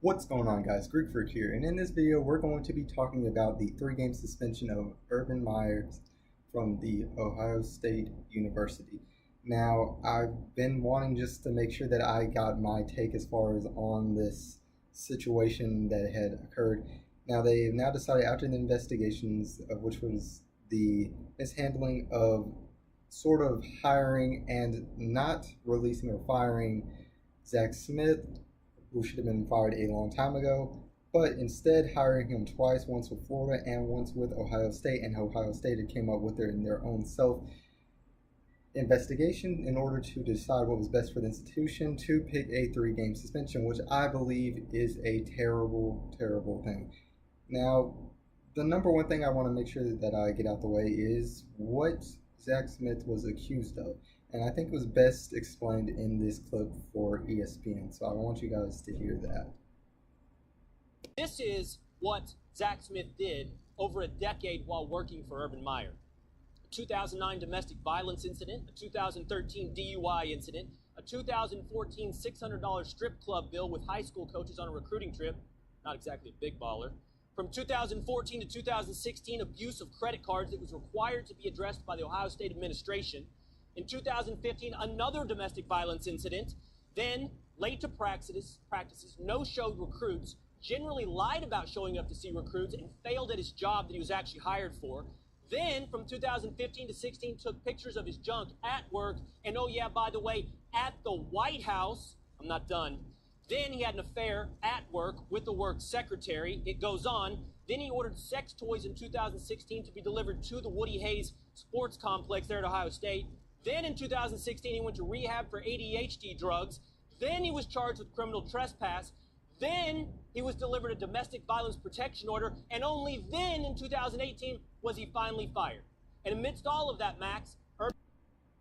What's going on, guys? Greek Freak here, and in this video we're going to be talking about the 3-game suspension of Urban Meyers from the Ohio State University. Now, I've been wanting just to make sure that I got my take as far as on this situation that had occurred. Now, they've now decided after the investigations, of which was the mishandling of sort of hiring and not releasing or firing Zach Smith, who should have been fired a long time ago, but instead hiring him twice, once with Florida and once with Ohio State, and Ohio State had came up with their own self-investigation in order to decide what was best for the institution to pick a 3-game suspension, which I believe is a terrible, terrible thing. Now, the number one thing I want to make sure that I get out the way is what Zach Smith was accused of. And I think it was best explained in this clip for ESPN. So I want you guys to hear that. This is what Zach Smith did over a decade while working for Urban Meyer. A 2009 domestic violence incident, a 2013 DUI incident, a 2014 $600 strip club bill with high school coaches on a recruiting trip, not exactly a big baller. From 2014 to 2016, abuse of credit cards that was required to be addressed by the Ohio State administration. In 2015, another domestic violence incident. Then, late to practices, no-showed recruits, generally lied about showing up to see recruits, and failed at his job that he was actually hired for. Then, from 2015 to 16, took pictures of his junk at work, and oh yeah, by the way, at the White House. I'm not done. Then he had an affair at work with the work secretary. It goes on. Then he ordered sex toys in 2016 to be delivered to the Woody Hayes Sports Complex there at Ohio State. Then in 2016, he went to rehab for ADHD drugs. Then he was charged with criminal trespass. Then he was delivered a domestic violence protection order. And only then in 2018 was he finally fired. And amidst all of that, Max,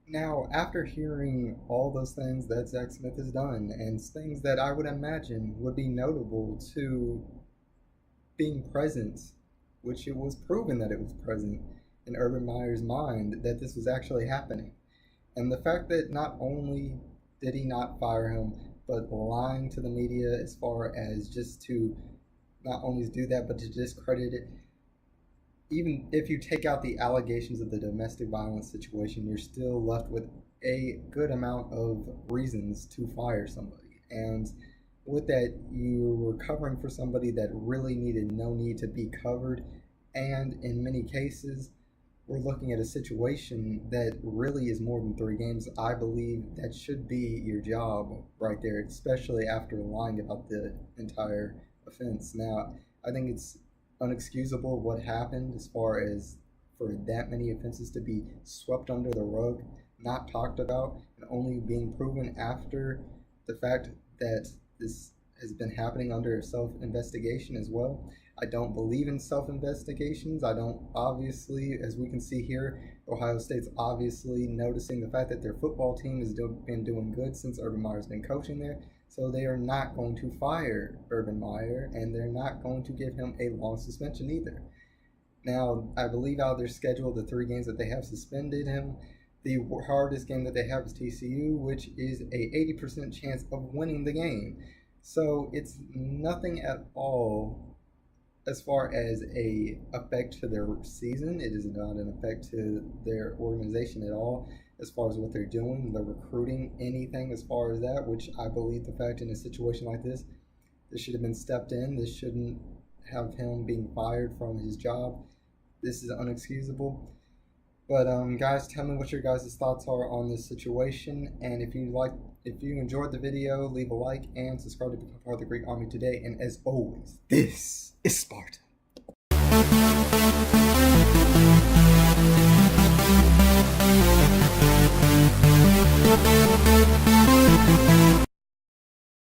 Now, after hearing all those things that Zach Smith has done, and things that I would imagine would be notable to being present, which it was proven that it was present in Urban Meyer's mind that this was actually happening. And the fact that not only did he not fire him, but lying to the media as far as just to not only do that, but to discredit it. Even if you take out the allegations of the domestic violence situation, you're still left with a good amount of reasons to fire somebody. And with that, you were covering for somebody that really needed no need to be covered. And in many cases, we're looking at a situation that really is more than 3 games. I believe that should be your job right there, especially after lying about the entire offense. Now, I think it's unexcusable what happened as far as for that many offenses to be swept under the rug, not talked about, and only being proven after the fact that this has been happening under a self-investigation as well. I don't believe in self-investigations. I don't, obviously, as we can see here, Ohio State's obviously noticing the fact that their football team has been doing good since Urban Meyer's been coaching there. So they are not going to fire Urban Meyer, and they're not going to give him a long suspension either. Now, I believe out of their schedule, the 3 games that they have suspended him, the hardest game that they have is TCU, which is a 80% chance of winning the game. So it's nothing at all as far as a effect to their season. It is not an effect to their organization at all as far as what they're doing, the recruiting, anything as far as that, which I believe the fact in a situation like this should have been stepped in. This shouldn't have him being fired from his job. This is unexcusable. But guys, tell me what your guys' thoughts are on this situation, and if you enjoyed the video, leave a like and subscribe to become part of the Greek Army today. And as always, this is Sparta.